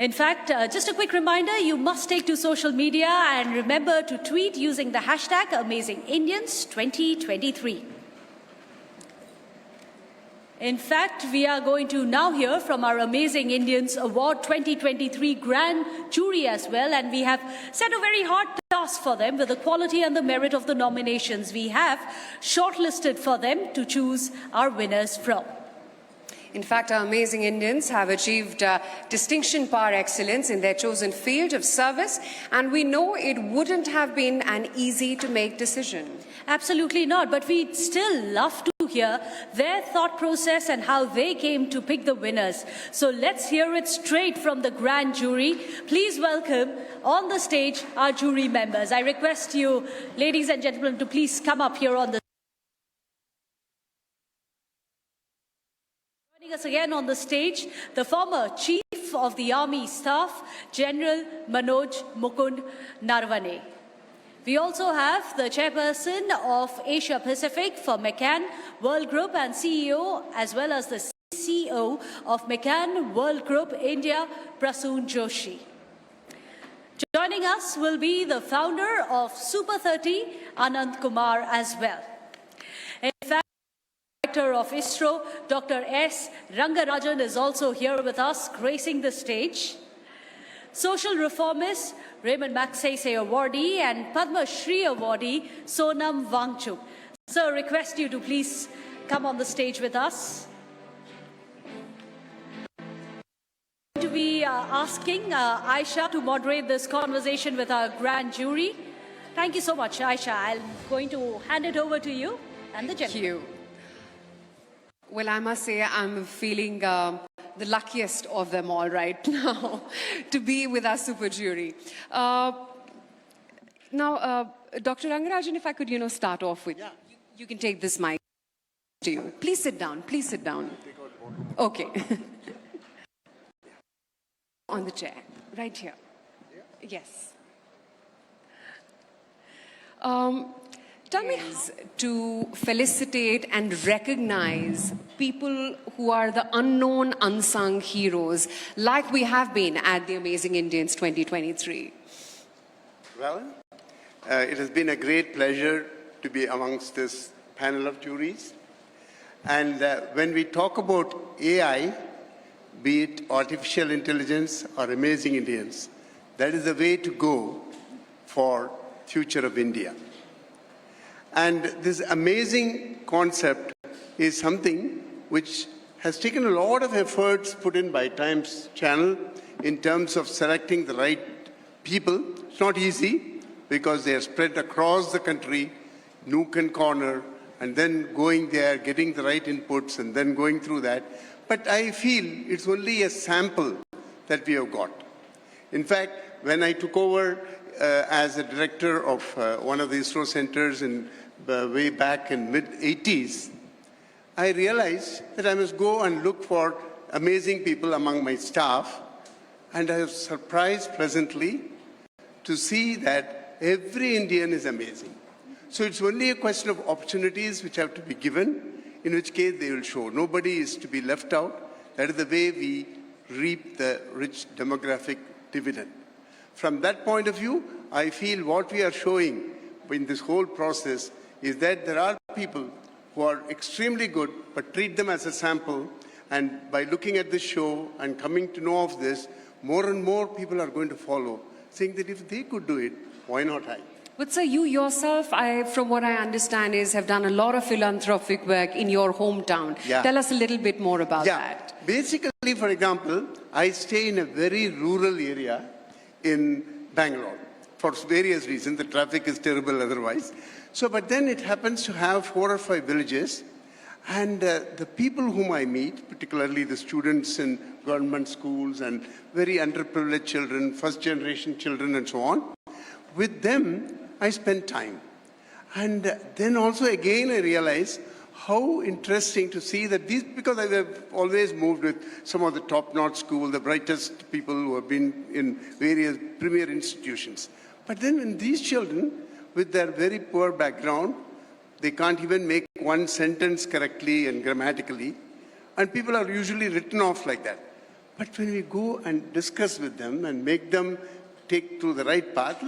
In fact, just a quick reminder, you must take to social media and remember to tweet using the hashtag AmazingIndians2023. In fact, we are going to now hear from our Amazing Indians Award 2023 Grand Jury as well, and we have set a very hard task for them with the quality and the merit of the nominations we have shortlisted for them to choose our winners from. In fact, our Amazing Indians have achieved distinction par excellence in their chosen field of service, and we know it wouldn't have been an easy-to-make decision. Absolutely not, but we'd still love to hear their thought process and how they came to pick the winners. So let's hear it straight from the grand jury. Please welcome on the stage our jury members. I request you, ladies and gentlemen, to please come up here on the us again on the stage, the former Chief of the Army Staff, General Manoj Naravane. We also have the Chairperson of Asia Pacific for McCann World Group and CEO, as well as the CEO of McCann World Group India, Prasoon Joshi. Joining us will be the founder of Super 30, Anand Kumar, as well. In fact, Director of ISRO, Dr. S. Rangarajan is also here with us, gracing the stage. Social reformist, Raymond Magsaysay awardee and Padma Shri awardee, Sonam Wangchuk. Sir, request you to please come on the stage with us. To be asking Aisha to moderate this conversation with our grand jury. Thank you so much, Aisha. I'm going to hand it over to you and the gentleman. Thank you. Well, I must say I'm feeling the luckiest of them all right now to be with our super jury. Now, Dr. Rangarajan, if I could, start off with, you can take this mic to you. Please sit down, please sit down. Okay. On the chair, right here. Yes. Tell me to felicitate and recognize people who are the unknown, unsung heroes, like we have been at the Amazing Indians 2023. Well, it has been a great pleasure to be amongst this panel of juries. And when we talk about AI, be it artificial intelligence or Amazing Indians, that is the way to go for future of India. And this amazing concept is something which has taken a lot of efforts put in by Times Channel in terms of selecting the right people. It's not easy because they are spread across the country, nook and corner, and then going there, getting the right inputs, and then going through that. But I feel it's only a sample that we have got. In fact, when I took over as a director of one of the ISRO centers in way back in mid-80s, I realized that I must go and look for amazing people among my staff, and I was surprised pleasantly to see that every Indian is amazing. So it's only a question of opportunities which have to be given, in which case they will show. Nobody is to be left out. That is the way we reap the rich demographic dividend. From that point of view, I feel what we are showing in this whole process is that there are people who are extremely good, but treat them as a sample. And by looking at this show and coming to know of this, more and more people are going to follow, saying that if they could do it, why not I? But sir, you yourself, from what I understand, have done a lot of philanthropic work in your hometown. Yeah. Tell us a little bit more about that. Basically, for example, I stay in a very rural area in Bangalore. For various reasons, the traffic is terrible otherwise. So, but then it happens to have 4 or 5 villages, and the people whom I meet, particularly the students in government schools and very underprivileged children, first generation children and so on, with them I spend time. And then also again I realize how interesting to see that these, because I have always moved with some of the top-notch school, the brightest people who have been in various premier institutions. But then when these children, with their very poor background, they can't even make one sentence correctly and grammatically, and people are usually written off like that. But when we go and discuss with them and make them take to the right path,